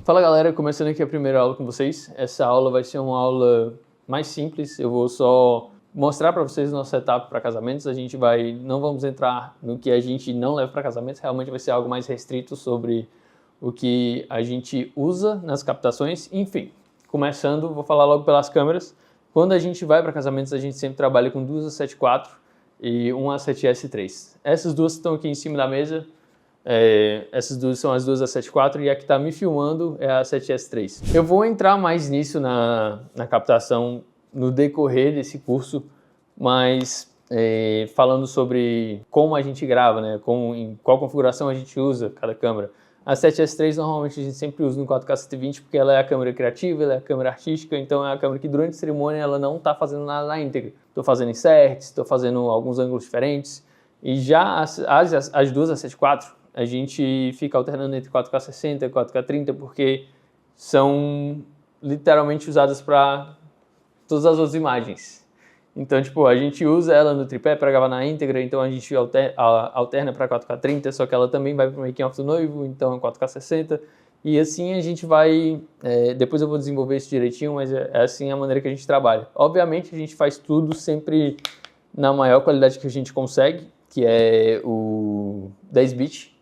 Fala galera, começando aqui a primeira aula com vocês. Essa aula vai ser uma aula mais simples, eu vou só mostrar para vocês o nosso setup para casamentos. Não vamos entrar no que a gente não leva para casamentos, realmente vai ser algo mais restrito sobre o que a gente usa nas captações. Enfim, começando, vou falar logo pelas câmeras. Quando a gente vai para casamentos, a gente sempre trabalha com duas A7 IV e uma A7S III. Essas duas estão aqui em cima da mesa. Essas duas são as duas A7 IV e a que está me filmando é a A7S III. Eu vou entrar mais nisso na captação no decorrer desse curso, mas falando sobre como a gente grava, né, em qual configuração a gente usa cada câmera. A A7S III normalmente a gente sempre usa no 4K 120 porque ela é a câmera criativa, ela é a câmera artística, então é a câmera que durante a cerimônia ela não está fazendo nada na íntegra. Estou fazendo inserts, estou fazendo alguns ângulos diferentes. E já as duas A7 IV, a gente fica alternando entre 4K 60 e 4K 30 porque são literalmente usadas para todas as outras imagens. Então, tipo, a gente usa ela no tripé para gravar na íntegra, então a gente alterna para 4K 30, só que ela também vai para o making off do noivo, então é 4K 60. E assim a gente vai... depois eu vou desenvolver isso direitinho, mas é assim a maneira que a gente trabalha. Obviamente a gente faz tudo sempre na maior qualidade que a gente consegue, que é o 10 bit,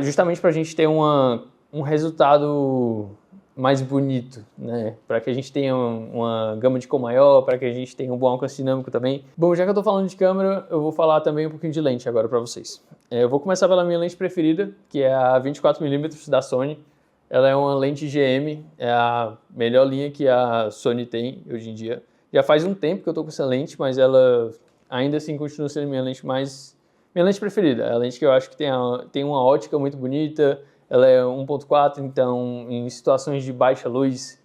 justamente para a gente ter um resultado mais bonito, né? Para que a gente tenha uma gama de cor maior, para que a gente tenha um bom alcance dinâmico também. Bom, já que eu estou falando de câmera, eu vou falar também um pouquinho de lente agora para vocês. Eu vou começar pela minha lente preferida, que é a 24mm da Sony. Ela é uma lente GM, é a melhor linha que a Sony tem hoje em dia. Já faz um tempo que eu estou com essa lente, mas ela ainda assim continua sendo minha lente preferida. É a lente que eu acho que tem uma ótica muito bonita. Ela é 1.4, então em situações de baixa luz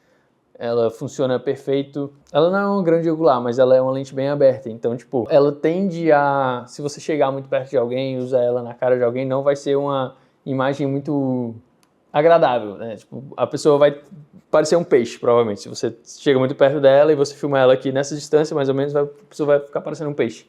ela funciona perfeito. Ela não é uma grande angular, mas ela é uma lente bem aberta. Então, tipo, ela tende a... Se você chegar muito perto de alguém e usar ela na cara de alguém, não vai ser uma imagem muito agradável, né? Tipo, a pessoa vai parecer um peixe, provavelmente. Se você chega muito perto dela e você filma ela aqui nessa distância, mais ou menos, a pessoa vai ficar parecendo um peixe.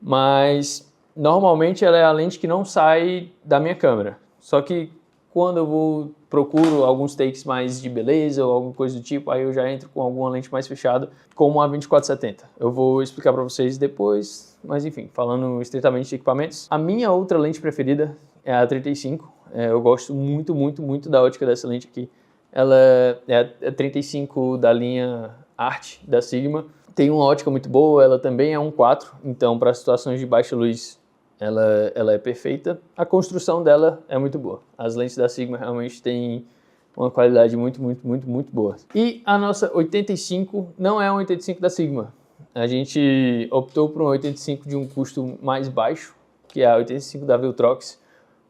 Mas, normalmente, ela é a lente que não sai da minha câmera. Só que quando eu procuro alguns takes mais de beleza ou alguma coisa do tipo, aí eu já entro com alguma lente mais fechada, como a 2470. Eu vou explicar para vocês depois, mas enfim, falando estritamente de equipamentos. A minha outra lente preferida é a 35. Eu gosto muito, muito, muito da ótica dessa lente aqui. Ela é a 35 da linha Art da Sigma. Tem uma ótica muito boa, ela também é 1.4, então para situações de baixa luz ela é perfeita. A construção dela é muito boa. As lentes da Sigma realmente têm uma qualidade muito, muito, muito, muito boa. E a nossa 85 não é uma 85 da Sigma. A gente optou por uma 85 de um custo mais baixo, que é a 85 da Viltrox.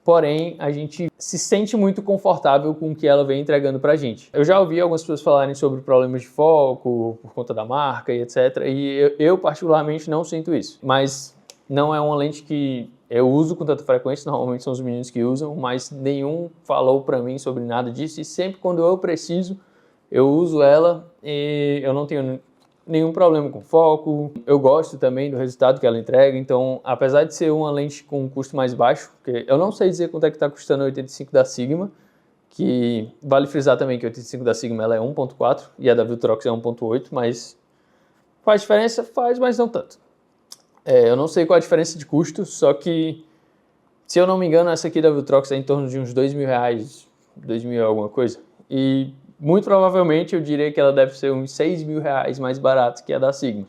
Porém, a gente se sente muito confortável com o que ela vem entregando pra gente. Eu já ouvi algumas pessoas falarem sobre problemas de foco, por conta da marca e etc. E eu particularmente não sinto isso. Mas não é uma lente que eu uso com tanta frequência, normalmente são os meninos que usam, mas nenhum falou pra mim sobre nada disso. E sempre quando eu preciso, eu uso ela e eu não tenho nenhum problema com foco. Eu gosto também do resultado que ela entrega, então apesar de ser uma lente com um custo mais baixo, porque eu não sei dizer quanto é que está custando a 85 da Sigma, que vale frisar também que a 85 da Sigma ela é 1.4 e a da Viltrox é 1.8, mas faz diferença? Faz, mas não tanto. Eu não sei qual a diferença de custo, só que, se eu não me engano, essa aqui da Viltrox é em torno de uns R$2.000, 2.000 alguma coisa. E muito provavelmente eu diria que ela deve ser uns R$6.000 mais barato que a da Sigma.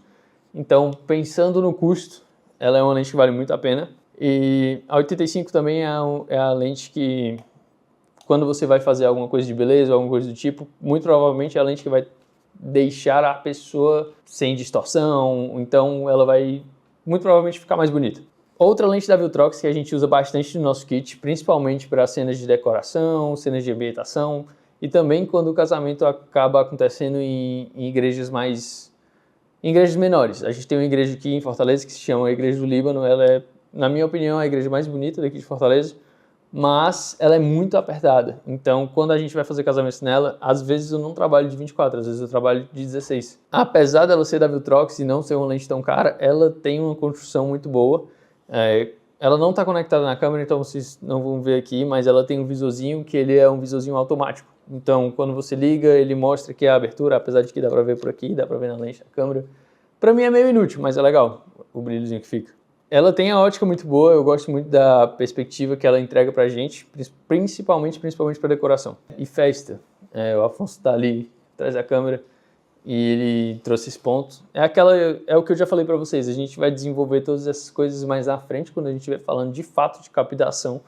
Então, pensando no custo, ela é uma lente que vale muito a pena. E a 85 também é a lente que, quando você vai fazer alguma coisa de beleza ou alguma coisa do tipo, muito provavelmente é a lente que vai deixar a pessoa sem distorção, então ela vai muito provavelmente ficar mais bonita. Outra lente da Viltrox que a gente usa bastante no nosso kit, principalmente para cenas de decoração, cenas de ambientação e também quando o casamento acaba acontecendo em igrejas menores. A gente tem uma igreja aqui em Fortaleza que se chama a Igreja do Líbano. Ela é, na minha opinião, a igreja mais bonita daqui de Fortaleza, mas ela é muito apertada. Então, quando a gente vai fazer casamentos nela, às vezes eu não trabalho de 24, às vezes eu trabalho de 16. Apesar dela ser da Viltrox e não ser uma lente tão cara, ela tem uma construção muito boa. Ela não está conectada na câmera, então vocês não vão ver aqui, mas ela tem um visorzinho que ele é um visorzinho automático. Então, quando você liga, ele mostra que é a abertura, apesar de que dá para ver por aqui, dá para ver na lente da câmera. Para mim é meio inútil, mas é legal o brilhozinho que fica. Ela tem a ótica muito boa, eu gosto muito da perspectiva que ela entrega pra gente, principalmente para decoração. E festa, o Afonso está ali atrás da câmera e ele trouxe esse ponto. É o que eu já falei para vocês, a gente vai desenvolver todas essas coisas mais à frente, quando a gente estiver falando de fato de captação,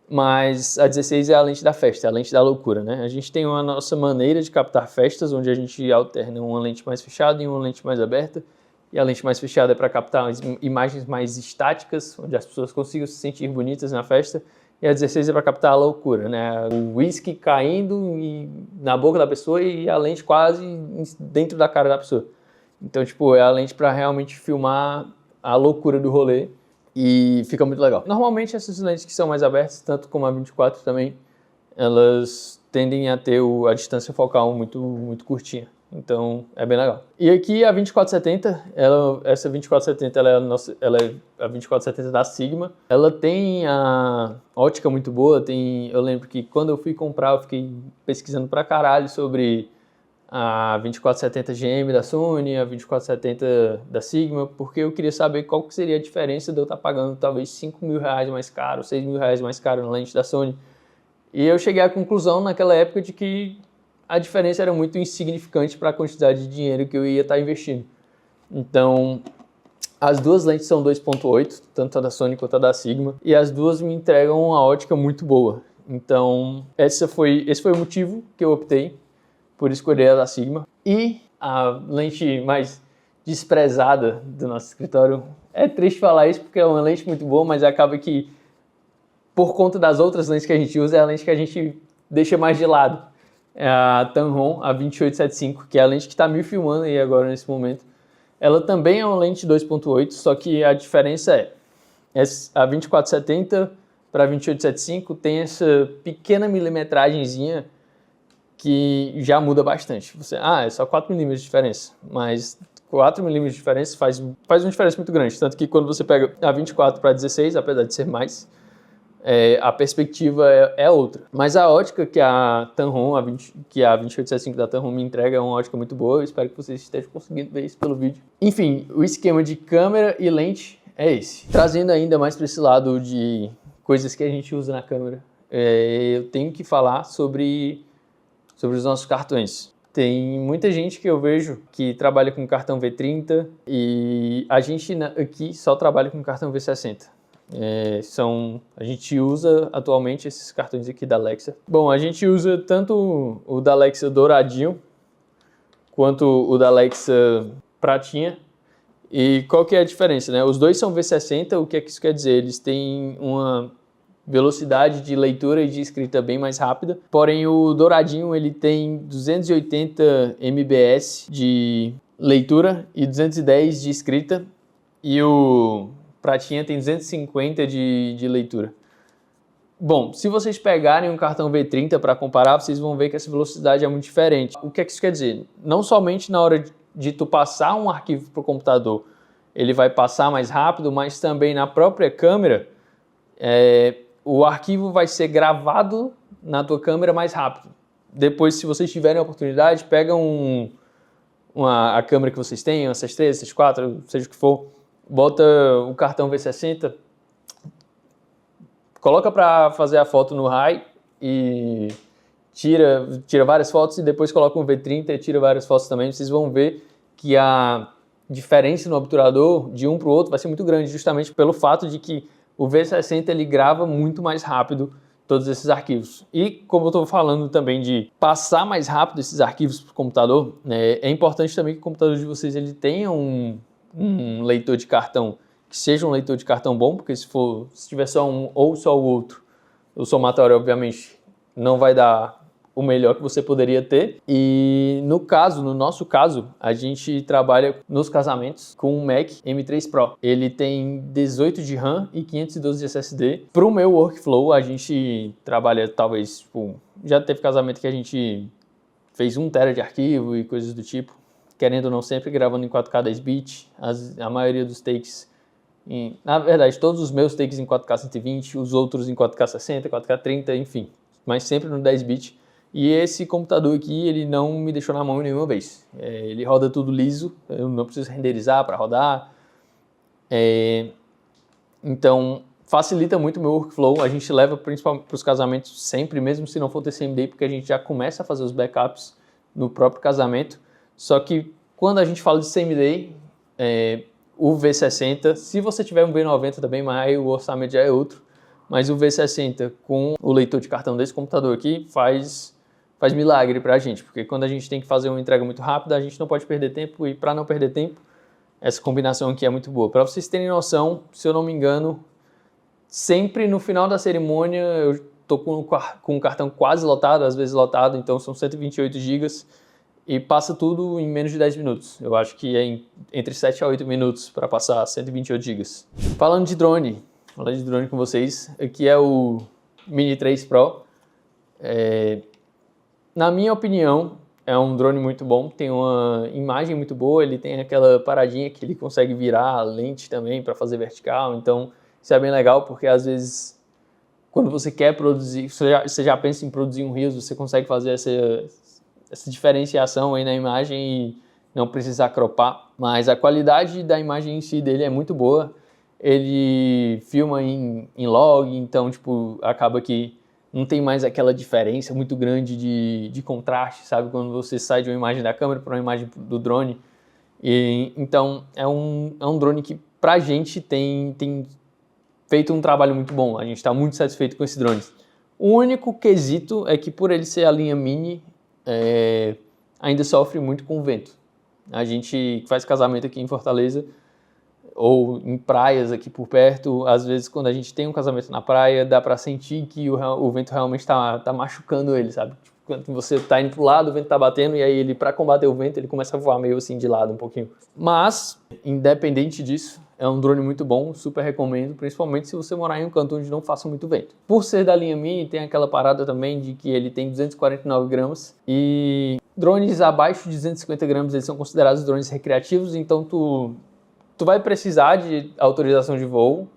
mas a 16 é a lente da festa, é a lente da loucura, né? A gente tem a nossa maneira de captar festas, onde a gente alterna uma lente mais fechada e uma lente mais aberta, e a lente mais fechada é para captar imagens mais estáticas, onde as pessoas consigam se sentir bonitas na festa, e a 16 é para captar a loucura, né? O whisky caindo na boca da pessoa e a lente quase dentro da cara da pessoa. Então, tipo, é a lente para realmente filmar a loucura do rolê e fica muito legal. Normalmente essas lentes que são mais abertas, tanto como a 24 também, elas tendem a ter a distância focal muito curtinha. Então, é bem legal. E aqui a 2470, essa 2470 ela é a 2470 da Sigma. Ela tem a ótica muito boa. Eu lembro que quando eu fui comprar, eu fiquei pesquisando pra caralho sobre a 2470 GM da Sony, a 2470 da Sigma, porque eu queria saber qual que seria a diferença de eu estar pagando talvez R$5.000 mais caro, R$6.000 mais caro na lente da Sony. E eu cheguei à conclusão naquela época de que a diferença era muito insignificante para a quantidade de dinheiro que eu ia estar investindo. Então, as duas lentes são 2.8, tanto a da Sony quanto a da Sigma, e as duas me entregam uma ótica muito boa. Então, esse foi o motivo que eu optei por escolher a da Sigma. E a lente mais desprezada do nosso escritório, é triste falar isso porque é uma lente muito boa, mas acaba que, por conta das outras lentes que a gente usa, é a lente que a gente deixa mais de lado. É a Tamron, a 2875, que é a lente que está me filmando aí agora nesse momento. Ela também é uma lente 2.8, só que a diferença a 2470 para a 2875 tem essa pequena milimetragenzinha que já muda bastante. É só 4 milímetros de diferença, mas 4 milímetros de diferença faz uma diferença muito grande. Tanto que quando você pega a 24 para 16, apesar de ser mais, a perspectiva é outra. Mas a ótica que a Tamron, que a 2875 da Tamron me entrega é uma ótica muito boa. Eu espero que vocês estejam conseguindo ver isso pelo vídeo. Enfim, o esquema de câmera e lente é esse. Trazendo ainda mais para esse lado de coisas que a gente usa na câmera, eu tenho que falar sobre os nossos cartões. Tem muita gente que eu vejo que trabalha com cartão V30 e a gente aqui só trabalha com cartão V60. A gente usa atualmente esses cartões aqui da Alexa. Bom, a gente usa tanto o da Alexa douradinho quanto o da Alexa pratinha. E qual que é a diferença, né? Os dois são V60, o que é que isso quer dizer? Eles têm uma velocidade de leitura e de escrita bem mais rápida. Porém, o douradinho ele tem 280 mbps de leitura e 210 de escrita. E o pratinha tem 250 de leitura. Bom, se vocês pegarem um cartão V30 para comparar, vocês vão ver que essa velocidade é muito diferente. O que é que isso quer dizer? Não somente na hora de tu passar um arquivo para o computador, ele vai passar mais rápido, mas também na própria câmera, o arquivo vai ser gravado na tua câmera mais rápido. Depois, se vocês tiverem a oportunidade, pega a câmera que vocês têm, uma CS3, CS4, seja o que for, bota o cartão V60, coloca para fazer a foto no RAW e tira várias fotos e depois coloca um V30 e tira várias fotos também. Vocês vão ver que a diferença no obturador de um para o outro vai ser muito grande, justamente pelo fato de que o V60 ele grava muito mais rápido todos esses arquivos. E como eu estou falando também de passar mais rápido esses arquivos para o computador, é importante também que o computador de vocês ele tenha um leitor de cartão que seja um leitor de cartão bom, porque se tiver só um ou só o outro, o somatório obviamente não vai dar o melhor que você poderia ter. E no nosso caso, a gente trabalha nos casamentos com um Mac M3 Pro. Ele tem 18 de RAM e 512 de SSD. Para o meu workflow, a gente trabalha talvez, já teve casamento que a gente fez 1 TB de arquivo e coisas do tipo, querendo ou não, sempre gravando em 4K 10 bits, a maioria dos takes Na verdade, todos os meus takes em 4K 120, os outros em 4K 60, 4K 30, enfim, mas sempre no 10 bit. E esse computador aqui, ele não me deixou na mão nenhuma vez. Ele roda tudo liso, eu não preciso renderizar para rodar. Então, facilita muito o meu workflow. A gente leva principalmente para os casamentos sempre, mesmo se não for TCMD, porque a gente já começa a fazer os backups no próprio casamento. Só que quando a gente fala de CMD, o V60, se você tiver um V90 também, mas aí o orçamento já é outro, mas o V60 com o leitor de cartão desse computador aqui faz milagre pra gente, porque quando a gente tem que fazer uma entrega muito rápida, a gente não pode perder tempo, e para não perder tempo, essa combinação aqui é muito boa. Para vocês terem noção, se eu não me engano, sempre no final da cerimônia eu tô com o cartão quase lotado, às vezes lotado, então são 128 GB, e passa tudo em menos de 10 minutos. Eu acho que é entre 7 a 8 minutos para passar 128 GB. Falando de drone com vocês, aqui é o Mini 3 Pro. Na minha opinião, é um drone muito bom, tem uma imagem muito boa, ele tem aquela paradinha que ele consegue virar a lente também para fazer vertical, então isso é bem legal, porque às vezes quando você quer produzir, você já pensa em produzir um Reels, você consegue fazer essa diferenciação aí na imagem e não precisar cropar, mas a qualidade da imagem em si dele é muito boa. Ele filma em log, então tipo, acaba que não tem mais aquela diferença muito grande de contraste, sabe? Quando você sai de uma imagem da câmera para uma imagem do drone. Então é um drone que pra gente tem feito um trabalho muito bom. A gente está muito satisfeito com esse drone. O único quesito é que por ele ser a linha mini, ainda sofre muito com o vento. A gente faz casamento aqui em Fortaleza, ou em praias aqui por perto, às vezes quando a gente tem um casamento na praia, dá pra sentir que o vento realmente tá machucando ele, sabe? Tipo, quando você tá indo pro lado, o vento tá batendo, e aí ele, pra combater o vento, ele começa a voar meio assim de lado um pouquinho. Mas, independente disso, é um drone muito bom, super recomendo, principalmente se você morar em um canto onde não faça muito vento. Por ser da linha Mini, tem aquela parada também de que ele tem 249 gramas, e drones abaixo de 250 gramas, eles são considerados drones recreativos, então tu vai precisar de autorização de voo,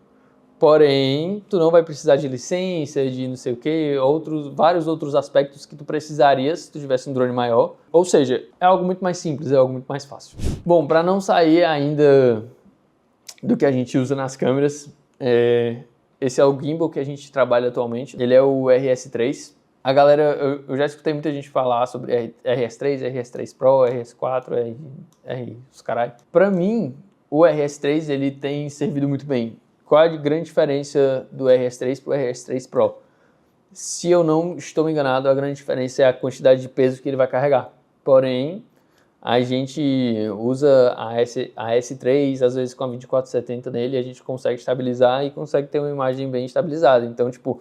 porém, tu não vai precisar de licença, de não sei o que, vários outros aspectos que tu precisaria se tu tivesse um drone maior. Ou seja, é algo muito mais simples, é algo muito mais fácil. Bom, para não sair ainda do que a gente usa nas câmeras, esse é o gimbal que a gente trabalha atualmente. Ele é o RS3. A galera, eu já escutei muita gente falar sobre RS3, RS3 Pro, RS4, os caralho. Pra mim, o RS3 ele tem servido muito bem. Qual a grande diferença do RS3 para o RS3 Pro? Se eu não estou enganado, a grande diferença é a quantidade de peso que ele vai carregar. Porém, a gente usa a S3, às vezes com a 2470 nele, a gente consegue estabilizar e consegue ter uma imagem bem estabilizada. Então, tipo,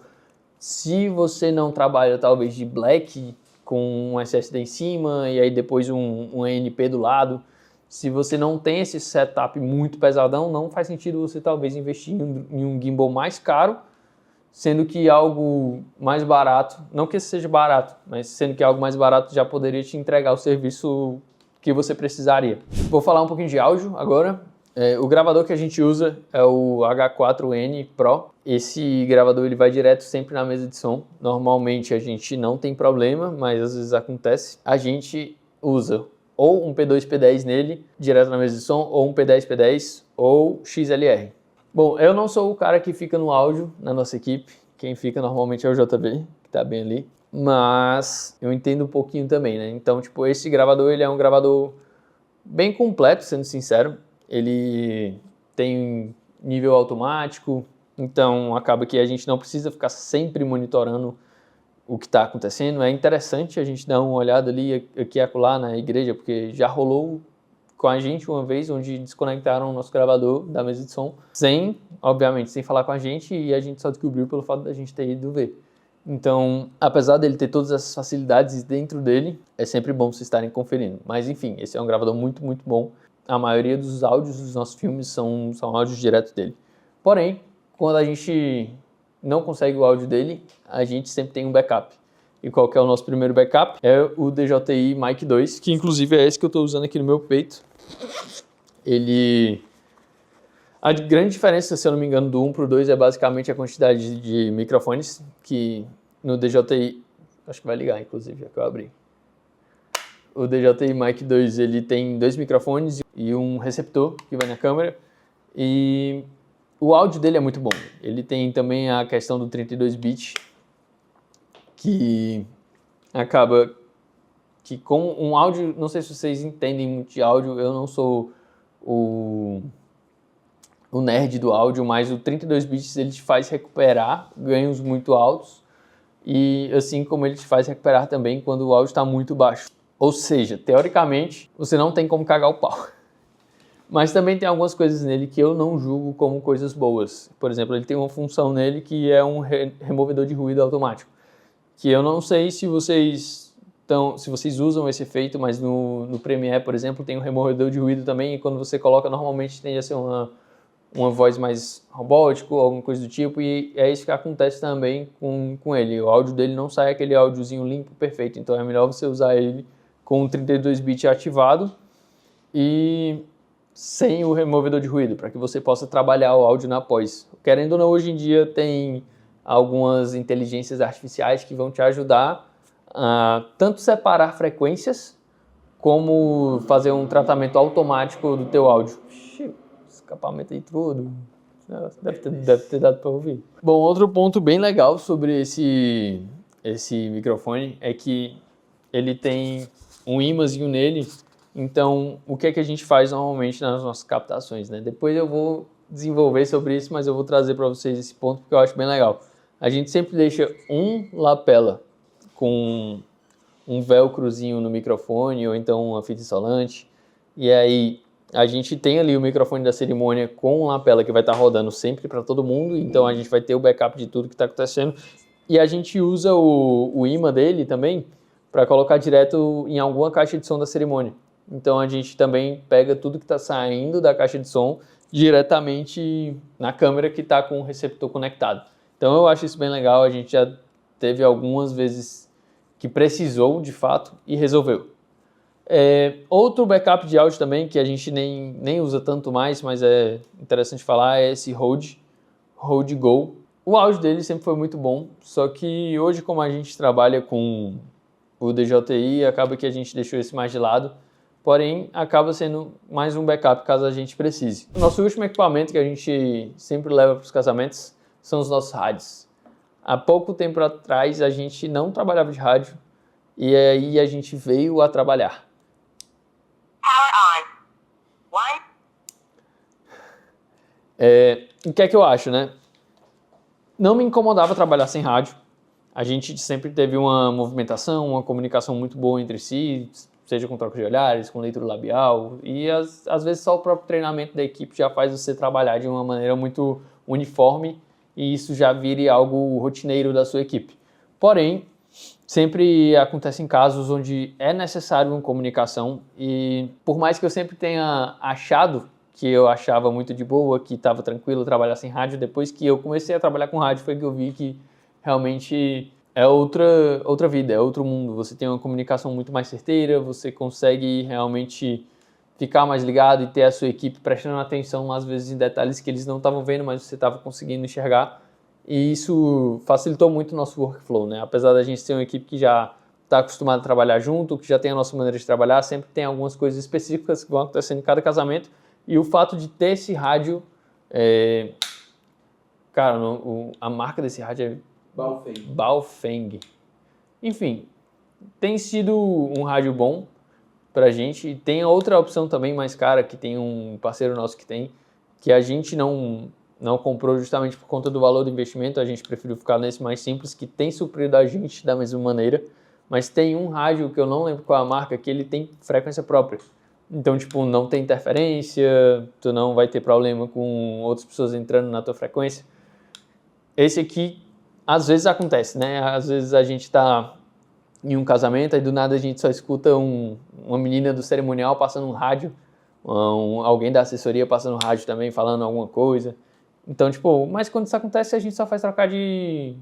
se você não trabalha talvez de black com um SSD em cima e aí depois um ANP do lado, se você não tem esse setup muito pesadão, não faz sentido você talvez investir em um gimbal mais caro, sendo que algo mais barato, não que esse seja barato, mas sendo que algo mais barato já poderia te entregar o serviço que você precisaria. Vou falar um pouquinho de áudio agora. O gravador que a gente usa é o H4N Pro. Esse gravador ele vai direto sempre na mesa de som. Normalmente a gente não tem problema, mas às vezes acontece. A gente usa ou um P2 P10 nele, direto na mesa de som, ou um P10 P10, ou XLR. Bom, eu não sou o cara que fica no áudio na nossa equipe, quem fica normalmente é o JB, que tá bem ali, mas eu entendo um pouquinho também, né? Então, tipo, esse gravador, ele é um gravador bem completo, sendo sincero, ele tem nível automático, então acaba que a gente não precisa ficar sempre monitorando o que está acontecendo. É interessante a gente dar uma olhada ali, aqui e acolá na igreja, porque já rolou com a gente uma vez, onde desconectaram o nosso gravador da mesa de som, obviamente, sem falar com a gente, e a gente só descobriu pelo fato da gente ter ido ver. Então, apesar dele ter todas essas facilidades dentro dele, é sempre bom vocês estarem conferindo. Mas enfim, esse é um gravador muito, muito bom. A maioria dos áudios dos nossos filmes são áudios diretos dele. Porém, quando a gente não consegue o áudio dele, a gente sempre tem um backup. E qual que é o nosso primeiro backup? É o DJI Mic 2, que inclusive é esse que eu estou usando aqui no meu peito. Ele, A grande diferença, se eu não me engano, do 1 para o 2 é basicamente a quantidade de microfones, que no DJI, acho que vai ligar inclusive, é que eu abri. O DJI Mic 2 ele tem 2 microfones e um receptor que vai na câmera, e o áudio dele é muito bom. Ele tem também a questão do 32-bit, que acaba que com um áudio, não sei se vocês entendem muito de áudio, eu não sou o nerd do áudio, mas o 32 bits ele te faz recuperar ganhos muito altos, e assim como ele te faz recuperar também quando o áudio está muito baixo. Ou seja, teoricamente, você não tem como cagar o pau. Mas também tem algumas coisas nele que eu não julgo como coisas boas. Por exemplo, ele tem uma função nele que é um removedor de ruído automático, que eu não sei se vocês usam esse efeito, mas no Premiere, por exemplo, tem um removedor de ruído também, e quando você coloca, normalmente tende a ser uma voz mais robótica, alguma coisa do tipo, e é isso que acontece também com ele. O áudio dele não sai aquele áudiozinho limpo, perfeito, então é melhor você usar ele com o 32-bit ativado e sem o removedor de ruído, para que você possa trabalhar o áudio na pós. Querendo ou não, hoje em dia tem algumas inteligências artificiais que vão te ajudar a tanto separar frequências, como fazer um tratamento automático do teu áudio. Escapamento aí tudo. Deve ter dado para ouvir. Bom, outro ponto bem legal sobre esse microfone é que ele tem um imãzinho nele. Então, o que é que a gente faz normalmente nas nossas captações, né? Depois eu vou desenvolver sobre isso, mas eu vou trazer para vocês esse ponto porque eu acho bem legal. A gente sempre deixa um lapela com um velcrozinho no microfone ou então uma fita isolante, e aí a gente tem ali o microfone da cerimônia com uma lapela que vai estar rodando sempre para todo mundo, então a gente vai ter o backup de tudo que está acontecendo, e a gente usa o imã dele também para colocar direto em alguma caixa de som da cerimônia. Então a gente também pega tudo que está saindo da caixa de som diretamente na câmera que está com o receptor conectado. Então eu acho isso bem legal, a gente já teve algumas vezes que precisou de fato e resolveu. Outro backup de áudio também que a gente nem usa tanto mais, mas é interessante falar, é esse Rode Go. O áudio dele sempre foi muito bom, só que hoje, como a gente trabalha com o DJI, acaba que a gente deixou esse mais de lado, porém acaba sendo mais um backup caso a gente precise. O nosso último equipamento que a gente sempre leva para os casamentos são os nossos rádios. Há pouco tempo atrás a gente não trabalhava de rádio e aí a gente veio a trabalhar. O que é que eu acho, né? Não me incomodava trabalhar sem rádio. A gente sempre teve uma movimentação, uma comunicação muito boa entre si, seja com troca de olhares, com leitura labial, e às vezes só o próprio treinamento da equipe já faz você trabalhar de uma maneira muito uniforme e isso já vire algo rotineiro da sua equipe. Porém, sempre acontecem casos onde é necessário uma comunicação e por mais que eu sempre tenha achado que eu achava muito de boa, que estava tranquilo trabalhar sem rádio, depois que eu comecei a trabalhar com rádio foi que eu vi que realmente é outra vida, é outro mundo. Você tem uma comunicação muito mais certeira, você consegue realmente ficar mais ligado e ter a sua equipe prestando atenção, às vezes, em detalhes que eles não estavam vendo, mas você estava conseguindo enxergar. E isso facilitou muito o nosso workflow, né? Apesar da gente ter uma equipe que já está acostumada a trabalhar junto, que já tem a nossa maneira de trabalhar, sempre tem algumas coisas específicas que vão acontecendo em cada casamento. E o fato de ter esse rádio... Cara, a marca desse rádio é Baofeng. Enfim, tem sido um rádio bom pra gente. E tem outra opção também mais cara, que tem um parceiro nosso que tem, que a gente não comprou justamente por conta do valor do investimento. A gente preferiu ficar nesse mais simples, que tem suprido a gente da mesma maneira. Mas tem um rádio, que eu não lembro qual é a marca, que ele tem frequência própria. Então, tipo, não tem interferência, tu não vai ter problema com outras pessoas entrando na tua frequência. Esse aqui, às vezes acontece, né? Às vezes a gente tá em um casamento e do nada a gente só escuta uma menina do cerimonial passando um rádio, alguém da assessoria passando um rádio também, falando alguma coisa. Então, tipo, mas quando isso acontece a gente só faz trocar de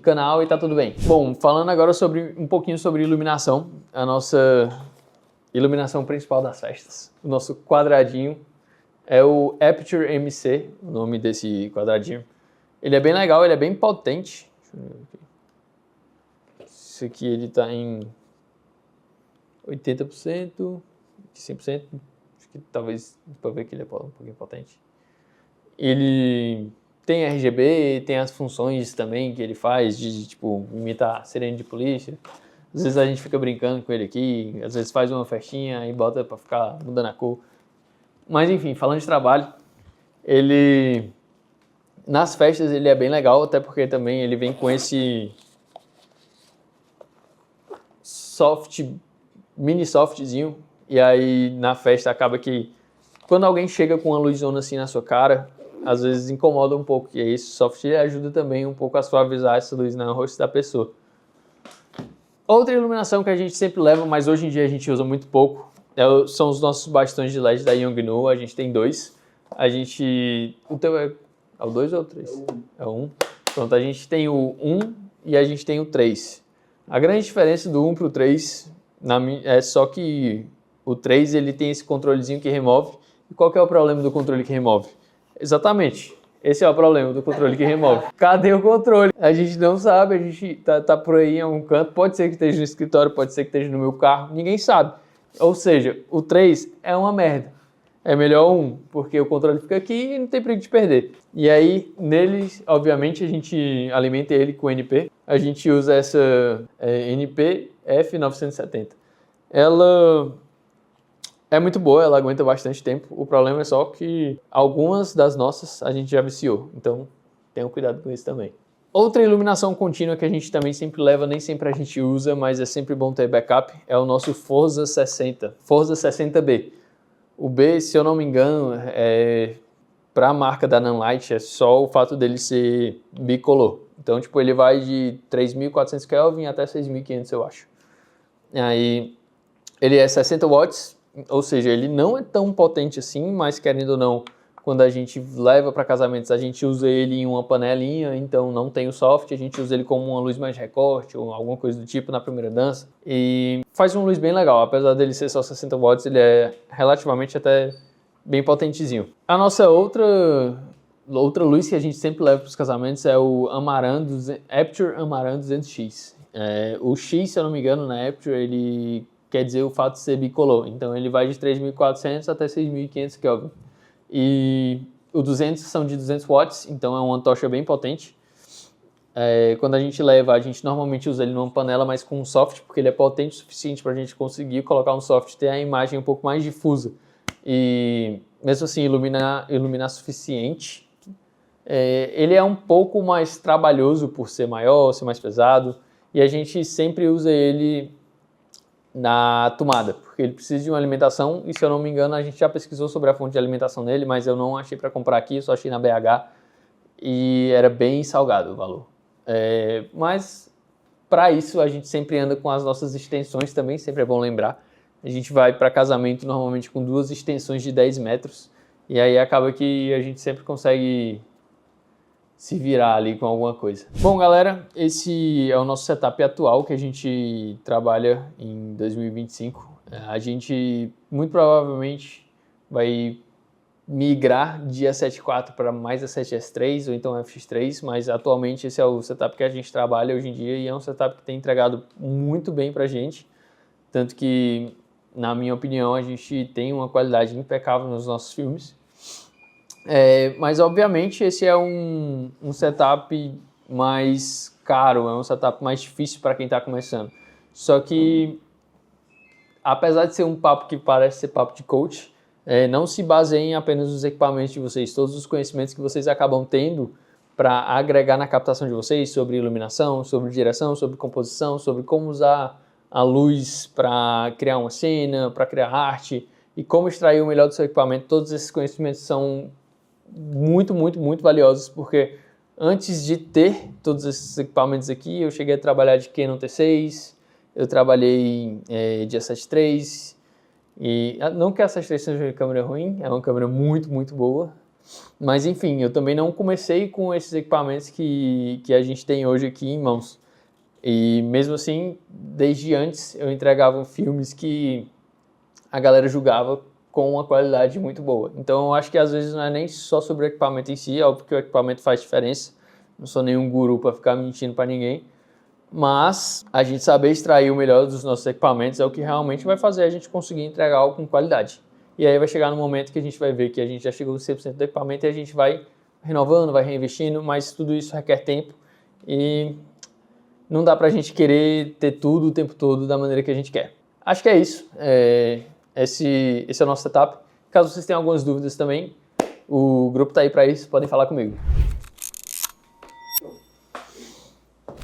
canal e tá tudo bem. Bom, falando agora um pouquinho sobre iluminação, a nossa iluminação principal das festas, o nosso quadradinho É o Aperture MC, o nome desse quadradinho. Ele é bem legal, ele é bem potente. Deixa eu ver aqui. Esse aqui ele tá em 80%, 100%. Acho que talvez, para ver que ele é um pouquinho potente. Ele tem RGB, tem as funções também que ele faz de, tipo, imitar sirene de polícia. Às vezes a gente fica brincando com ele aqui, às vezes faz uma festinha e bota pra ficar mudando a cor. Mas enfim, falando de trabalho, ele... Nas festas ele é bem legal, até porque também ele vem com esse mini softzinho, e aí na festa acaba que quando alguém chega com uma luzona assim na sua cara, às vezes incomoda um pouco, e aí esse soft ajuda também um pouco a suavizar essa luz no rosto da pessoa. Outra iluminação que a gente sempre leva, mas hoje em dia a gente usa muito pouco, são os nossos bastões de LED da Yongnuo. A gente tem 2. O teu é o 2 ou o 3? É o 1. Pronto, a gente tem o 1 e a gente tem o 3. A grande diferença do 1 para o 3 é só que o 3 ele tem esse controlezinho que remove. E qual que é o problema do controle que remove? Exatamente. Esse é o problema do controle que remove. Cadê o controle? A gente não sabe, a gente tá por aí em algum canto. Pode ser que esteja no escritório, pode ser que esteja no meu carro. Ninguém sabe. Ou seja, o 3 é uma merda. É melhor o 1, porque o controle fica aqui e não tem perigo de perder. E aí, nele, obviamente, a gente alimenta ele com NP. A gente usa essa NP F970. Ela é muito boa, ela aguenta bastante tempo. O problema é só que algumas das nossas a gente já viciou. Então, tenham cuidado com isso também. Outra iluminação contínua que a gente também sempre leva, nem sempre a gente usa, mas é sempre bom ter backup, é o nosso Forza 60, Forza 60B. O B, se eu não me engano, para a marca da Nanlite, é só o fato dele ser bicolor. Então, tipo, ele vai de 3.400 Kelvin até 6.500, eu acho. Aí, ele é 60 watts, ou seja, ele não é tão potente assim, mas querendo ou não, quando a gente leva para casamentos, a gente usa ele em uma panelinha, então não tem o soft, a gente usa ele como uma luz mais recorte ou alguma coisa do tipo na primeira dança. E faz uma luz bem legal, apesar dele ser só 60 watts, ele é relativamente até bem potentezinho. A nossa outra luz que a gente sempre leva para os casamentos é o Aperture Amaran 200X. O X, se eu não me engano, na Aperture, ele quer dizer o fato de ser bicolor, então ele vai de 3.400 até 6.500 Kelvin. E o 200 são de 200 watts, então é uma tocha bem potente. Quando a gente leva, a gente normalmente usa ele numa panela, mas com um soft, porque ele é potente o suficiente para a gente conseguir colocar um soft e ter a imagem um pouco mais difusa. E mesmo assim iluminar suficiente. Ele é um pouco mais trabalhoso por ser maior, ser mais pesado, e a gente sempre usa ele na tomada, porque ele precisa de uma alimentação, e se eu não me engano a gente já pesquisou sobre a fonte de alimentação dele, mas eu não achei para comprar aqui, eu só achei na BH e era bem salgado o valor. Mas para isso a gente sempre anda com as nossas extensões também, sempre é bom lembrar. A gente vai para casamento normalmente com 2 extensões de 10 metros, e aí acaba que a gente sempre consegue se virar ali com alguma coisa. Bom, galera, esse é o nosso setup atual que a gente trabalha em 2025. A gente muito provavelmente vai migrar de A7 IV para mais A7S3 ou então FX3, mas atualmente esse é o setup que a gente trabalha hoje em dia e é um setup que tem entregado muito bem pra gente, tanto que, na minha opinião, a gente tem uma qualidade impecável nos nossos filmes. Mas obviamente esse é um setup mais caro, é um setup mais difícil para quem está começando. Só que, apesar de ser um papo que parece ser papo de coach, não se baseiem apenas nos equipamentos de vocês, todos os conhecimentos que vocês acabam tendo para agregar na captação de vocês sobre iluminação, sobre direção, sobre composição, sobre como usar a luz para criar uma cena, para criar arte e como extrair o melhor do seu equipamento. Todos esses conhecimentos são muito, muito, muito valiosos, porque antes de ter todos esses equipamentos aqui, eu cheguei a trabalhar de Canon T6, eu trabalhei de A7 III, e não que a A7 III seja uma câmera ruim, é uma câmera muito, muito boa, mas enfim, eu também não comecei com esses equipamentos que a gente tem hoje aqui em mãos. E mesmo assim, desde antes eu entregava filmes que a galera julgava com uma qualidade muito boa. Então eu acho que às vezes não é nem só sobre o equipamento em si, é óbvio que o equipamento faz diferença, não sou nenhum guru para ficar mentindo para ninguém, mas a gente saber extrair o melhor dos nossos equipamentos é o que realmente vai fazer a gente conseguir entregar algo com qualidade. E aí vai chegar no momento que a gente vai ver que a gente já chegou no 100% do equipamento e a gente vai renovando, vai reinvestindo, mas tudo isso requer tempo e não dá pra gente querer ter tudo o tempo todo da maneira que a gente quer. Acho que é isso. Esse é o nosso setup. Caso vocês tenham algumas dúvidas também, o grupo tá aí para isso, podem falar comigo.